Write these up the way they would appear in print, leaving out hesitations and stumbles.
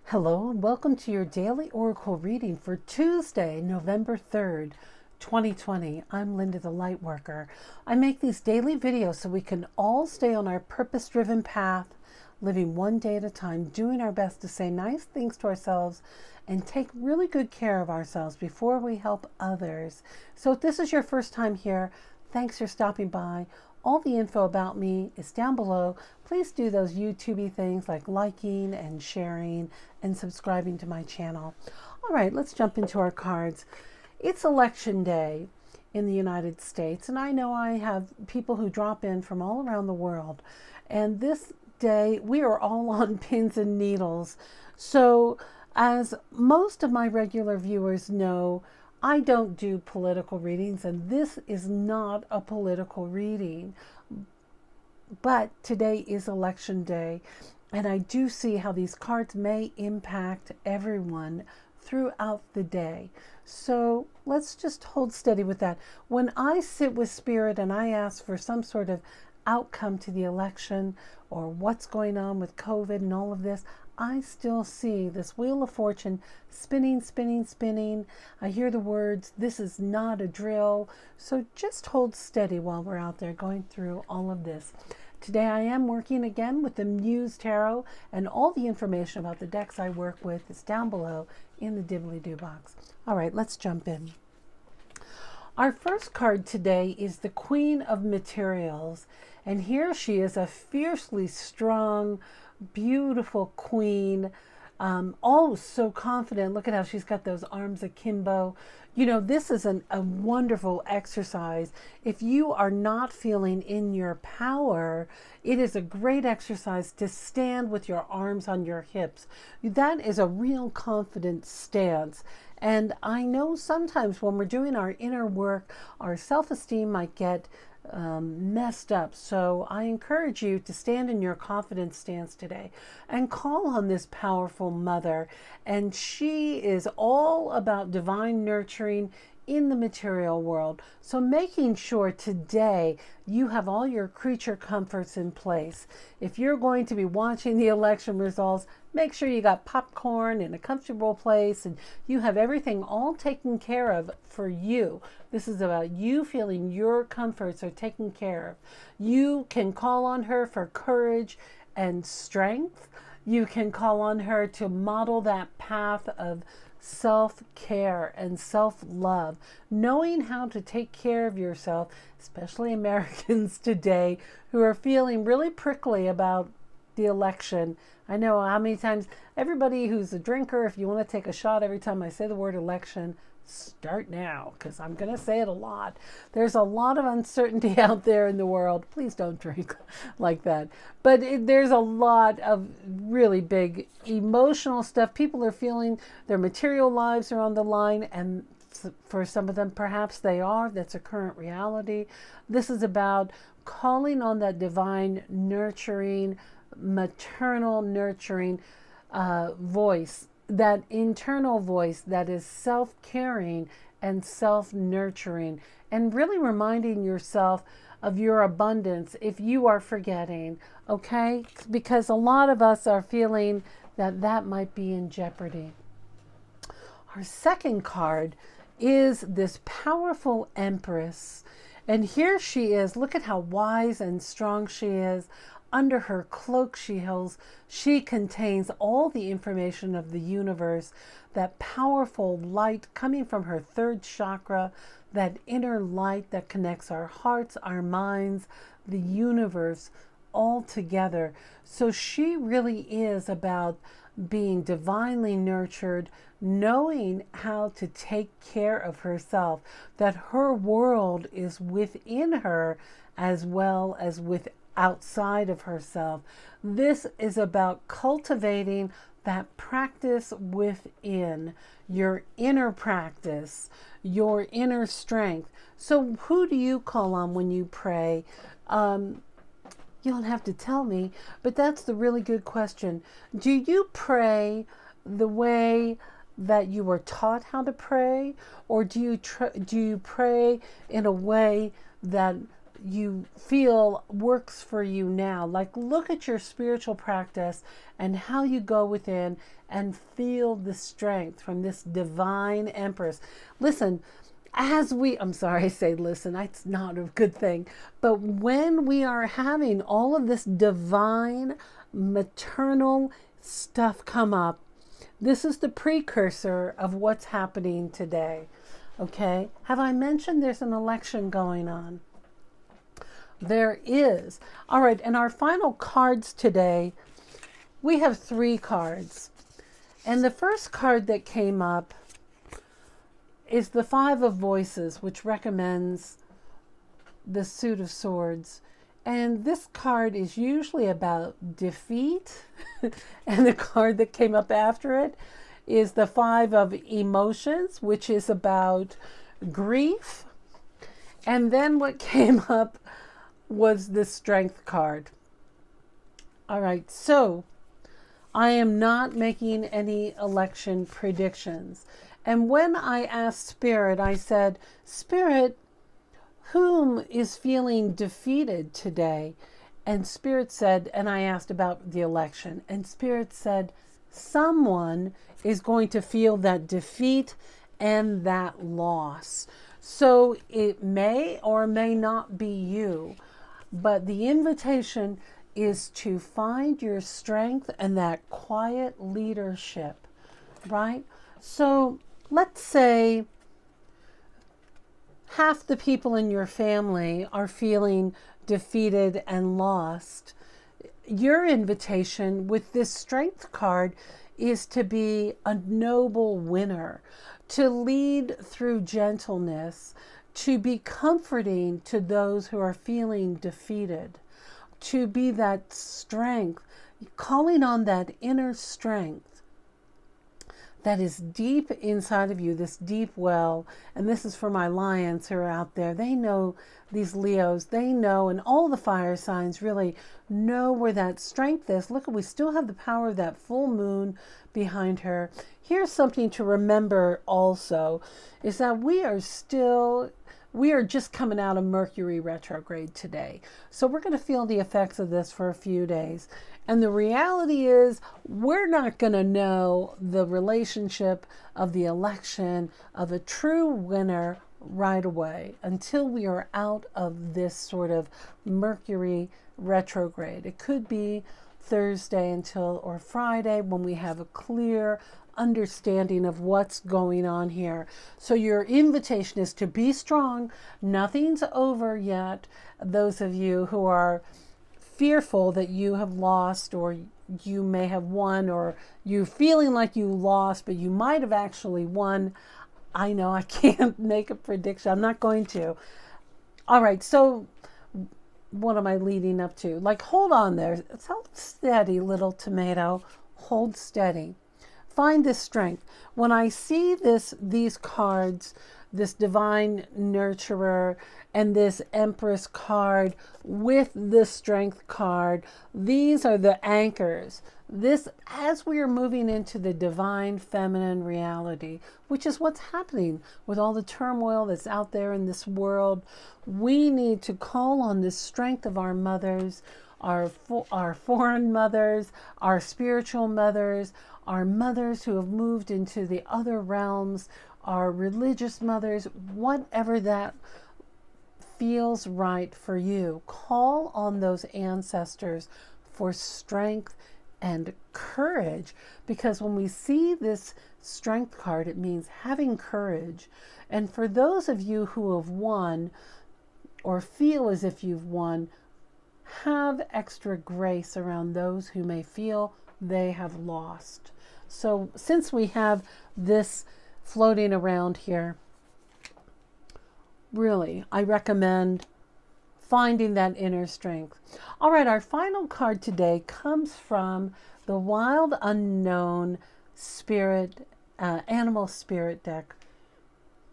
Hello and welcome to your daily oracle reading for Tuesday, November 3rd, 2020. I'm Linda the Lightworker. I make these daily videos so we can all stay on our purpose-driven path, living one day at a time, doing our best to say nice things to ourselves and take really good care of ourselves before we help others. So if this is your first time here, thanks for stopping by. All the info about me is down below. Please do those YouTube-y things like liking and sharing and subscribing to my channel. All right, let's jump into our cards. It's election day in the United States, and I know I have people who drop in from all around the world. And this day, we are all on pins and needles. So as most of my regular viewers know, I don't do political readings, and this is not a political reading. But today is election day, and I do see how these cards may impact everyone throughout the day. So let's just hold steady with that. When I sit with Spirit and I ask for some sort of outcome to the election or what's going on with COVID and all of this, I still see this Wheel of Fortune spinning, spinning, spinning. I hear the words, this is not a drill. So just hold steady while we're out there going through all of this. Today I am working again with the Muse Tarot, and all the information about the decks I work with is down below in the dibbly-doo box. All right, let's jump in. Our first card today is the Queen of Materials, and here she is, a fiercely strong, beautiful queen, all so confident. Look at how she's got those arms akimbo. You know, this is a wonderful exercise. If you are not feeling in your power, it is a great exercise to stand with your arms on your hips. That is a real confident stance. And I know sometimes when we're doing our inner work, our self-esteem might get messed up. So I encourage you to stand in your confident stance today and call on this powerful mother. And she is all about divine nurturing in the material world. So making sure today you have all your creature comforts in place. If you're going to be watching the election results, make sure you got popcorn in a comfortable place and you have everything all taken care of for you. This is about you feeling your comforts are taken care of. You can call on her for courage and strength. You can call on her to model that path of self-care and self-love, knowing how to take care of yourself, especially Americans today who are feeling really prickly about the election. I know how many times everybody who's a drinker, if you want to take a shot every time I say the word election, start now, because I'm going to say it a lot. There's a lot of uncertainty out there in the world. Please don't drink like that. But there's a lot of really big emotional stuff. People are feeling their material lives are on the line, and for some of them, perhaps they are. That's a current reality. This is about calling on that divine nurturing, maternal nurturing voice, that internal voice that is self-caring and self-nurturing, and really reminding yourself of your abundance if you are forgetting, okay? Because a lot of us are feeling that that might be in jeopardy. Our second card is this powerful Empress. And here she is. Look at how wise and strong she is. Under her cloak she contains all the information of the universe, that powerful light coming from her third chakra, that inner light that connects our hearts, our minds, the universe all together. So she really is about being divinely nurtured, knowing how to take care of herself, that her world is within her as well as outside of herself. This is about cultivating that practice within, your inner practice, your inner strength. So who do you call on when you pray? You don't have to tell me, but that's the really good question. Do you pray the way that you were taught how to pray, or do you pray in a way that you feel works for you now. Like, look at your spiritual practice and how you go within and feel the strength from this divine Empress. Listen, I'm sorry I say listen, that's not a good thing. But when we are having all of this divine maternal stuff come up, this is the precursor of what's happening today. Okay? Have I mentioned there's an election going on? There is. All right, and our final cards today, we have 3 cards. And the first card that came up is the 5 of Voices, which recommends the Suit of Swords. And this card is usually about defeat. And the card that came up after it is the 5 of Emotions, which is about grief. And then what came up was the Strength card. All right, so I am not making any election predictions. And when I asked Spirit, I said, Spirit, whom is feeling defeated today? And Spirit said, and I asked about the election, and Spirit said, someone is going to feel that defeat and that loss. So it may or may not be you, but the invitation is to find your strength and that quiet leadership, right? So let's say half the people in your family are feeling defeated and lost. Your invitation with this Strength card is to be a noble winner, to lead through gentleness, to be comforting to those who are feeling defeated, to be that strength, calling on that inner strength that is deep inside of you, this deep well. And this is for my lions who are out there. They know, these Leos, they know, and all the fire signs really know where that strength is. Look, we still have the power of that full moon behind her. Here's something to remember also, is that we are just coming out of Mercury retrograde today. So we're going to feel the effects of this for a few days. And the reality is, we're not going to know the relationship of the election of a true winner right away until we are out of this sort of Mercury retrograde. It could be Thursday or Friday when we have a clear understanding of what's going on here. So your invitation is to be strong. Nothing's over yet. Those of you who are fearful that you have lost, or you may have won, or you feeling like you lost but you might have actually won, I know I can't make a prediction. I'm not going to. All right, so what am I leading up to? Like, hold on there. Hold steady, little tomato. Hold steady. Find this strength. When I see these cards, this divine nurturer and this Empress card with the Strength card, these are the anchors. This, as we are moving into the divine feminine reality, which is what's happening with all the turmoil that's out there in this world, we need to call on the strength of our mothers, our foreign mothers, our spiritual mothers, our mothers who have moved into the other realms, our religious mothers, whatever that feels right for you. Call on those ancestors for strength and courage, because when we see this Strength card, it means having courage. And for those of you who have won or feel as if you've won, have extra grace around those who may feel they have lost. So since we have this floating around here, really, I recommend finding that inner strength. All right, our final card today comes from the Wild Unknown Spirit, Animal Spirit deck.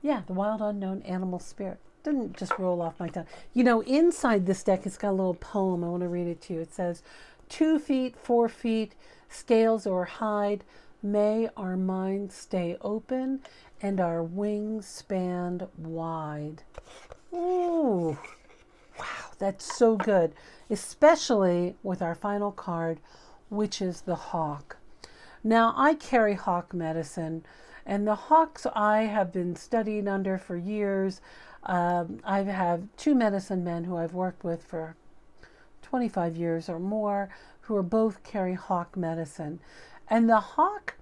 Yeah, the Wild Unknown Animal Spirit. Didn't just roll off my tongue. You know, inside this deck, it's got a little poem. I want to read it to you. It says, 2 feet, 4 feet, scales or hide, may our minds stay open and our wings span wide. Ooh, wow. that's so good, especially with our final card, which is the hawk. Now, I carry hawk medicine, and the hawks I have been studying under for years. I have 2 medicine men who I've worked with for 25 years or more, who are both carry hawk medicine. And the hawk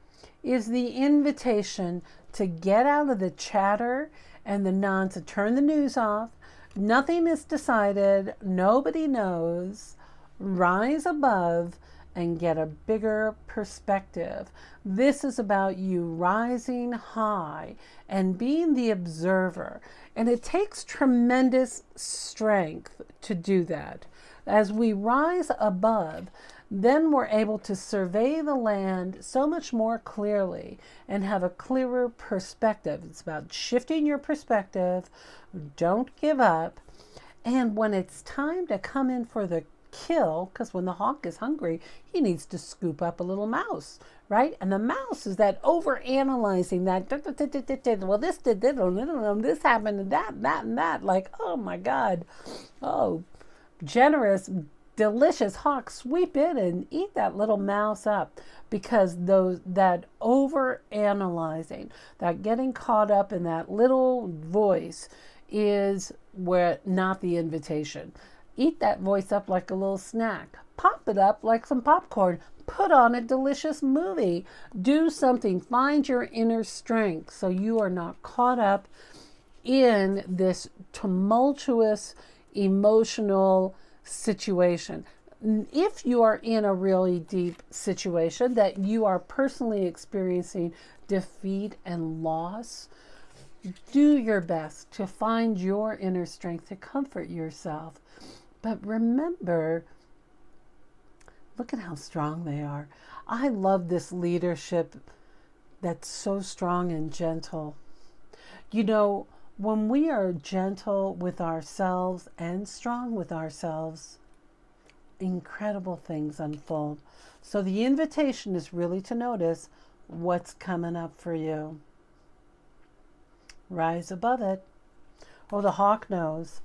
is the invitation to get out of the chatter and the nonsense. Turn the news off. Nothing is decided. Nobody knows. Rise above and get a bigger perspective. This is about you rising high and being the observer. And it takes tremendous strength to do that. As we rise above, then we're able to survey the land so much more clearly and have a clearer perspective. It's about shifting your perspective. Don't give up. And when it's time to come in for the kill, because when the hawk is hungry, he needs to scoop up a little mouse, right? And the mouse is that over-analyzing, that, well, this did this happened, and that, like, oh my God. Oh, generous, delicious hawk, sweep in and eat that little mouse up, because that over-analyzing, that getting caught up in that little voice is where not the invitation. Eat that voice up like a little snack. Pop it up like some popcorn. Put on a delicious movie. Do something. Find your inner strength so you are not caught up in this tumultuous, emotional situation. If you are in a really deep situation that you are personally experiencing defeat and loss, do your best to find your inner strength to comfort yourself. But remember, look at how strong they are. I love this leadership that's so strong and gentle. You know, when we are gentle with ourselves and strong with ourselves, incredible things unfold. So the invitation is really to notice what's coming up for you. Rise above it. Oh, the hawk knows.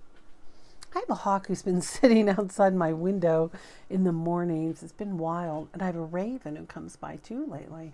I have a hawk who's been sitting outside my window in the mornings. It's been wild. And I have a raven who comes by too lately.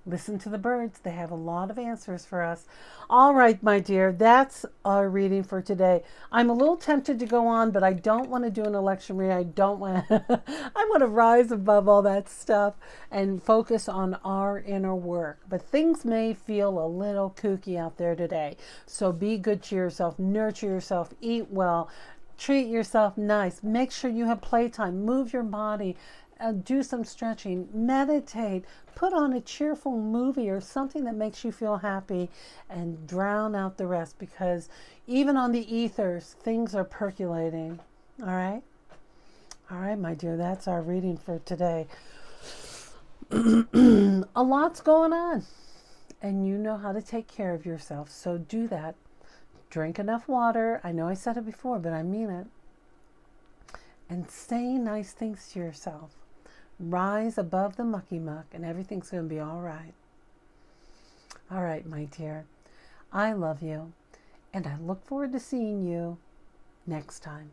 Listen to the birds. They have a lot of answers for us. All right, my dear, that's our reading for today. I'm a little tempted to go on, but I don't want to do an election reading. I don't want to, I want to rise above all that stuff and focus on our inner work. But things may feel a little kooky out there today. So be good to yourself, nurture yourself, eat well, treat yourself nice. Make sure you have playtime, move your body, do some stretching, meditate, put on a cheerful movie or something that makes you feel happy, and drown out the rest, because even on the ethers, things are percolating. All right? All right, my dear, that's our reading for today. A lot's going on, and you know how to take care of yourself, so do that. Drink enough water. I know I said it before, but I mean it. And say nice things to yourself. Rise above the mucky muck, and everything's going to be all right. All right, my dear. I love you, and I look forward to seeing you next time.